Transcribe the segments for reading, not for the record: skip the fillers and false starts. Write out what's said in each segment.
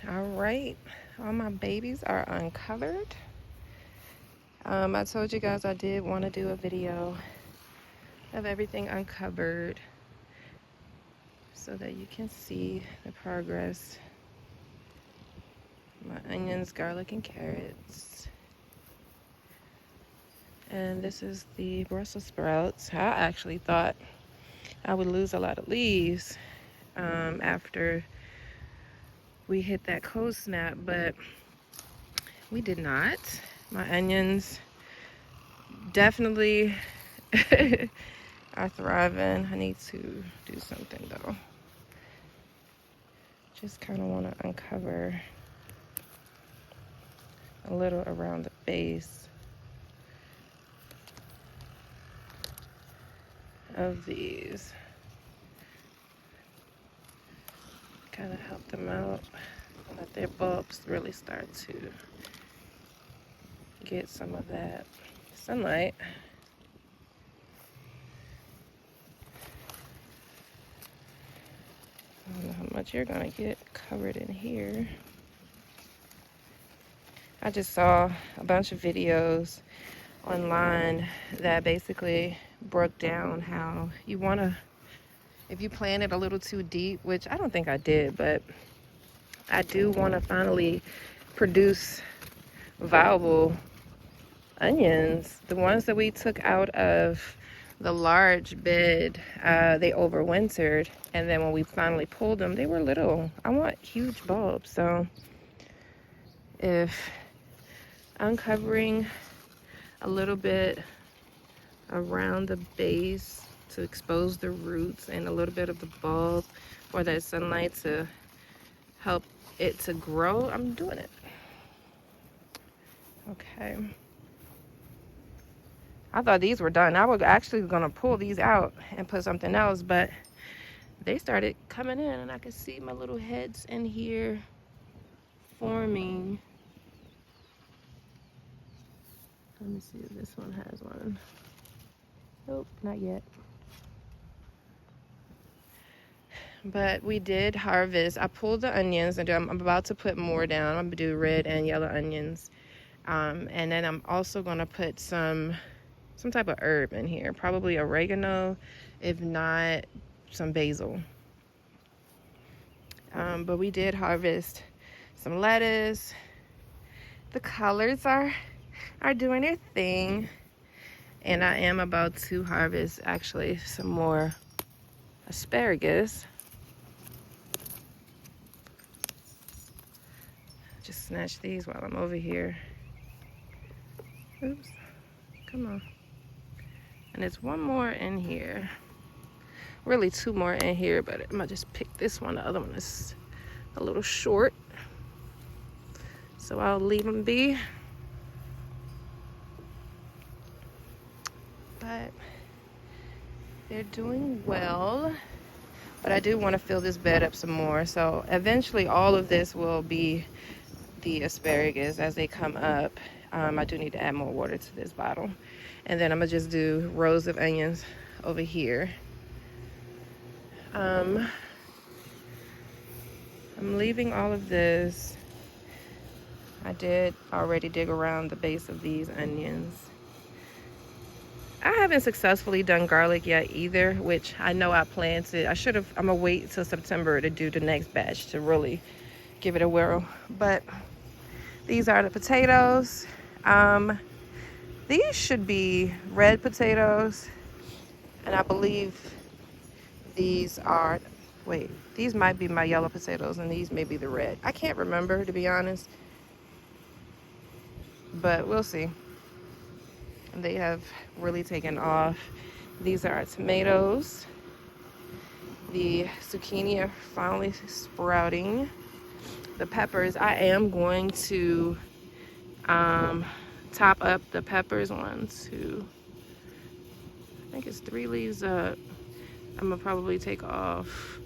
All right, all my babies are uncovered. I told you guys I did want to do a video of everything uncovered so that you can see the progress. My onions, garlic, and carrots. And this is the Brussels sprouts. I actually thought I would lose a lot of leaves after we hit that cold snap, but we did not. My onions definitely are thriving. I need to do something though. Just kind of want to uncover a little around the base of these. Kind of help them out. Let their bulbs really start to get some of that sunlight. I don't know how much you're gonna get covered in here. I just saw a bunch of videos online that basically broke down how you wanna, if you plant it a little too deep, which I don't think I did, but I do want to finally produce viable onions. The ones that we took out of the large bed, they overwintered, and then when we finally pulled them, they were little. I want huge bulbs, so if uncovering a little bit around the base to expose the roots and a little bit of the bulb or that sunlight to help it to grow, I'm doing it. Okay. I thought these were done. I was actually gonna pull these out and put something else, but they started coming in and I could see my little heads in here forming. Let me see if this one has one. Nope, not yet. But we did harvest. I pulled the onions and I'm about to put more down. I'm gonna do red and yellow onions. And then I'm also gonna put some type of herb in here, probably oregano, if not some basil. But we did harvest some lettuce. The colors are doing their thing, and I am about to harvest actually some more asparagus. Just snatch these while I'm over here. Oops, come on. And there's one more in here. Really two more in here, but I'm gonna just pick this one. The other one is a little short, so I'll leave them be. But they're doing well. But I do want to fill this bed up some more, so eventually all of this will be the asparagus as they come up. I do need to add more water to this bottle, and then I'm gonna just do rows of onions over here. I'm leaving all of this. I did already dig around the base of these onions. I haven't successfully done garlic yet either, which I know I planted. I should have. I'm gonna wait till September to do the next batch to really give it a whirl. But these are the potatoes. These should be red potatoes, and I believe these are, wait, these might be my yellow potatoes and these may be the red. I can't remember, to be honest, but we'll see. They have really taken off. These are our tomatoes. The zucchini are finally sprouting. The peppers, I am going to top up the peppers. 1, 2, I think it's 3 leaves up. I'm gonna probably take off,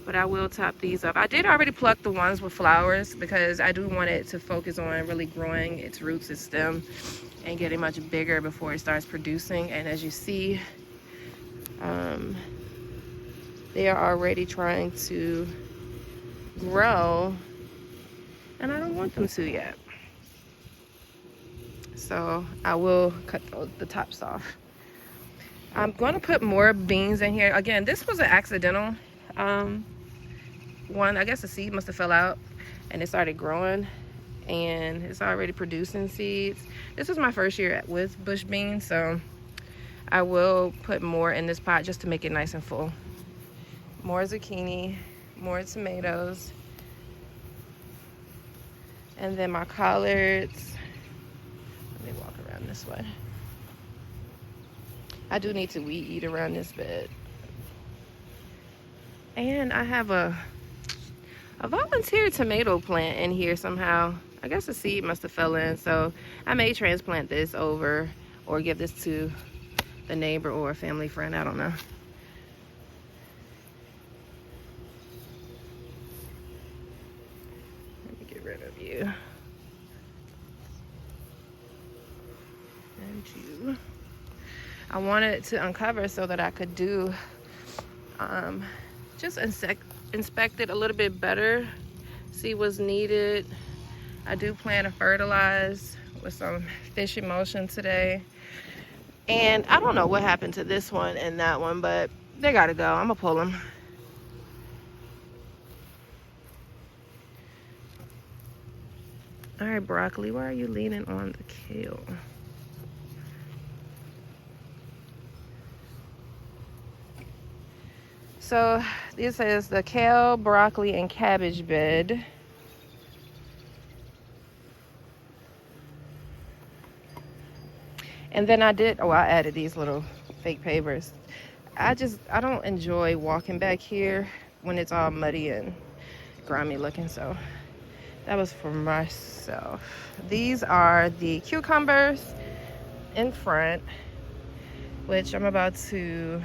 but I will top these up. I did already pluck the ones with flowers because I do want it to focus on really growing its roots, its stem, and getting much bigger before it starts producing. And as you see, they are already trying to grow and I don't want them to yet. So I will cut the tops off. I'm going to put more beans in here. Again, this was an accidental one. I guess the seed must have fell out and it started growing, and it's already producing seeds. This was my first year with bush beans, so I will put more in this pot just to make it nice and full. More zucchini, more tomatoes, and then my collards. Let me walk around this way. I do need to weed eat around this bed. And I have a volunteer tomato plant in here somehow. I guess the seed must have fell in, so I may transplant this over or give this to the neighbor or a family friend. I don't know. Let me get rid of you. And you. I wanted to uncover so that I could do just inspect it a little bit better, see what's needed. I do plan to fertilize with some fish emulsion today. And I don't know what happened to this one and that one, but they gotta go. I'm gonna pull them. All right, broccoli, why are you leaning on the kale? So this is the kale, broccoli, and cabbage bed. And then I added these little fake pavers. I don't enjoy walking back here when it's all muddy and grimy looking, so that was for myself. These are the cucumbers in front, which I'm about to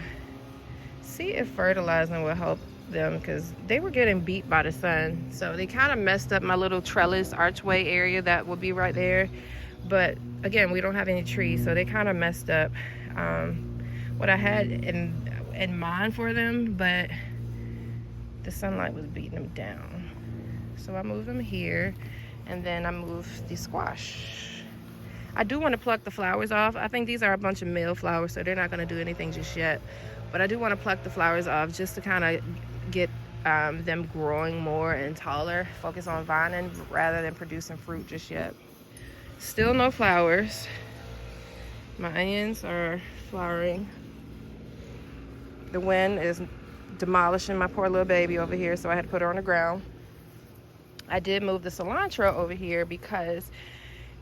see if fertilizing will help them, because they were getting beat by the sun. So they kind of messed up my little trellis archway area that will be right there. But again, we don't have any trees, so they kind of messed up what I had in mind for them, but the sunlight was beating them down. So I moved them here, and then I moved the squash. I do want to pluck the flowers off. I think these are a bunch of male flowers, so they're not going to do anything just yet. But I do want to pluck the flowers off just to kind of get them growing more and taller. Focus on vining rather than producing fruit just yet. Still no flowers. My onions are flowering. The wind is demolishing my poor little baby over here, so I had to put her on the ground. I did move the cilantro over here because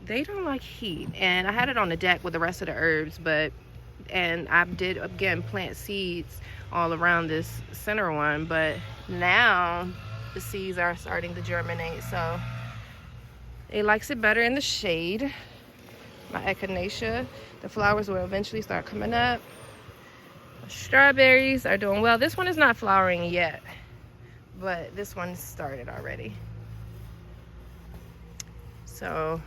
they don't like heat. And I had it on the deck with the rest of the herbs, and I did again plant seeds all around this center one, but now the seeds are starting to germinate, so it likes it better in the shade. My echinacea, the flowers will eventually start coming up. The strawberries are doing well. This one is not flowering yet, but this one started already. So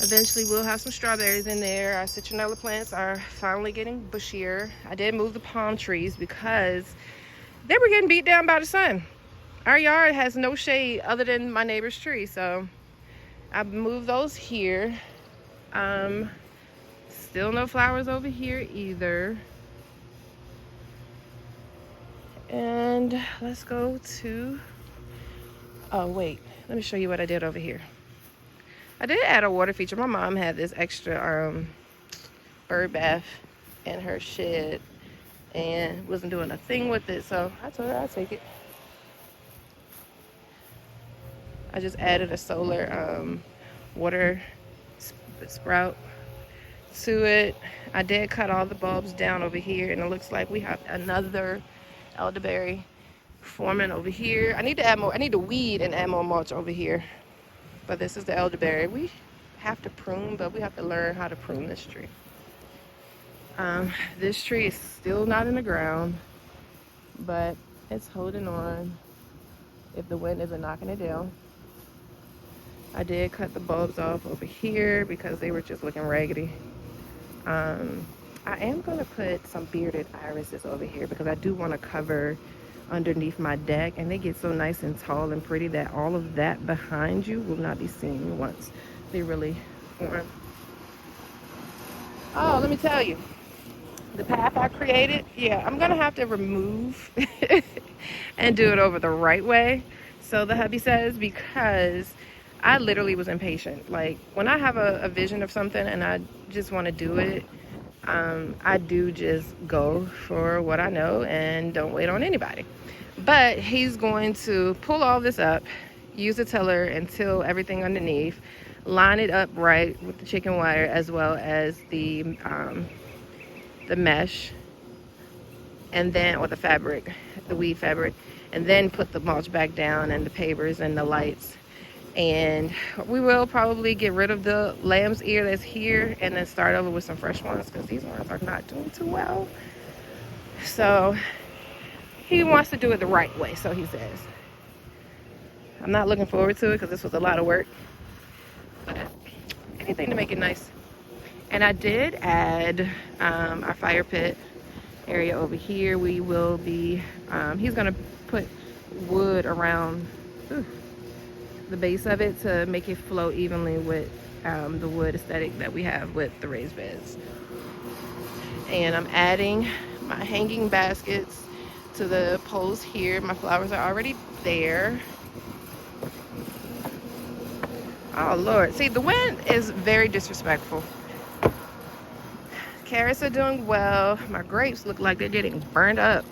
eventually we'll have some strawberries in there. Our citronella plants are finally getting bushier. I did move the palm trees because they were getting beat down by the sun. Our yard has no shade other than my neighbor's tree, so I moved those here. Still no flowers over here either. And let's go to, oh wait, let me show you what I did over here. I did add a water feature. My mom had this extra bird bath in her shed and wasn't doing a thing with it, so I told her I'd take it. I just added a solar water sprout to it. I did cut all the bulbs down over here, and it looks like we have another elderberry forming over here. I need to add more. I need to weed and add more mulch over here. But this is the elderberry. We have to prune, but we have to learn how to prune this tree. This tree is still not in the ground, but it's holding on if the wind isn't knocking it down. I did cut the bulbs off over here because they were just looking raggedy. I am going to put some bearded irises over here because I do want to cover underneath my deck, and they get so nice and tall and pretty that all of that behind you will not be seen once they really form. Oh, let me tell you, the path I created, yeah, I'm gonna have to remove and do it over the right way, so the hubby says, because I literally was impatient. Like, when I have a vision of something and I just want to do it, I do just go for what I know and don't wait on anybody. But he's going to pull all this up, use a tiller and till everything underneath, line it up right with the chicken wire as well as the mesh, and then, or the fabric, the weed fabric, and then put the mulch back down and the pavers and the lights. And we will probably get rid of the lamb's ear that's here and then start over with some fresh ones, because these ones are not doing too well. So he wants to do it the right way, so he says. I'm not looking forward to it because this was a lot of work, but anything to make it nice. And I did add our fire pit area over here. We will be, he's gonna put wood around the base of it to make it flow evenly with the wood aesthetic that we have with the raised beds. And I'm adding my hanging baskets to the poles here. My flowers are already there. Oh Lord, see, the wind is very disrespectful. Carrots are doing well. My grapes look like they're getting burned up.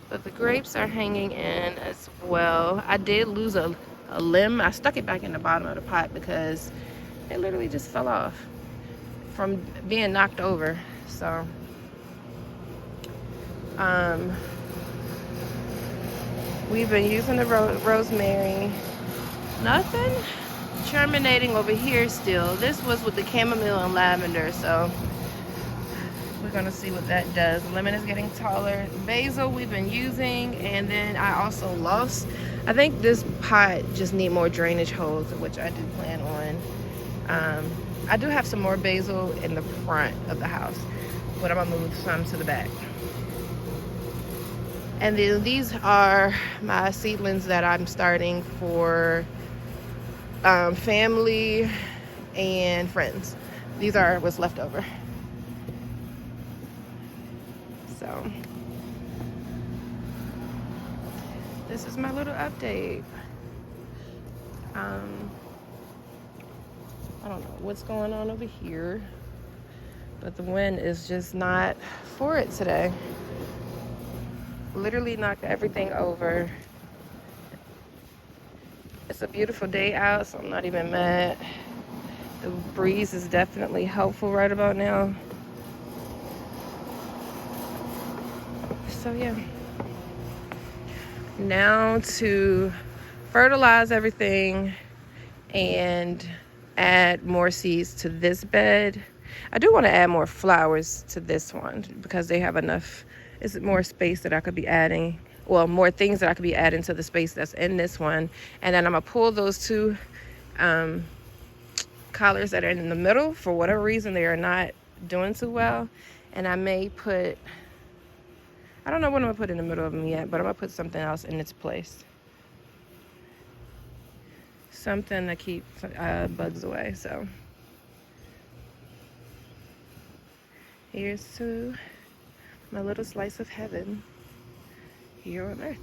But the grapes are hanging in as well. I did lose a limb. I stuck it back in the bottom of the pot because it literally just fell off from being knocked over. So we've been using the rosemary. Nothing germinating over here still. This was with the chamomile and lavender, so we're gonna see what that does. The lemon is getting taller. Basil we've been using, and then I also lost, I think this pot just need more drainage holes, which I do plan on. I do have some more basil in the front of the house, but I'm gonna move some to the back. And then these are my seedlings that I'm starting for family and friends. These are what's left over. So this is my little update. I don't know what's going on over here, but the wind is just not for it today. Literally knocked everything over. It's a beautiful day out, so I'm not even mad. The breeze is definitely helpful right about now. So yeah, now to fertilize everything and add more seeds to this bed. I do want to add more flowers to this one because they have enough. It's more space that I could be adding, well, more things that I could be adding to the space that's in this one. And then I'm gonna pull those two collars that are in the middle. For whatever reason, they are not doing too well, and I may put, I don't know what I'm gonna put in the middle of them yet, but I'm gonna put something else in its place. Something to keep bugs away. So here's to my little slice of heaven here on earth.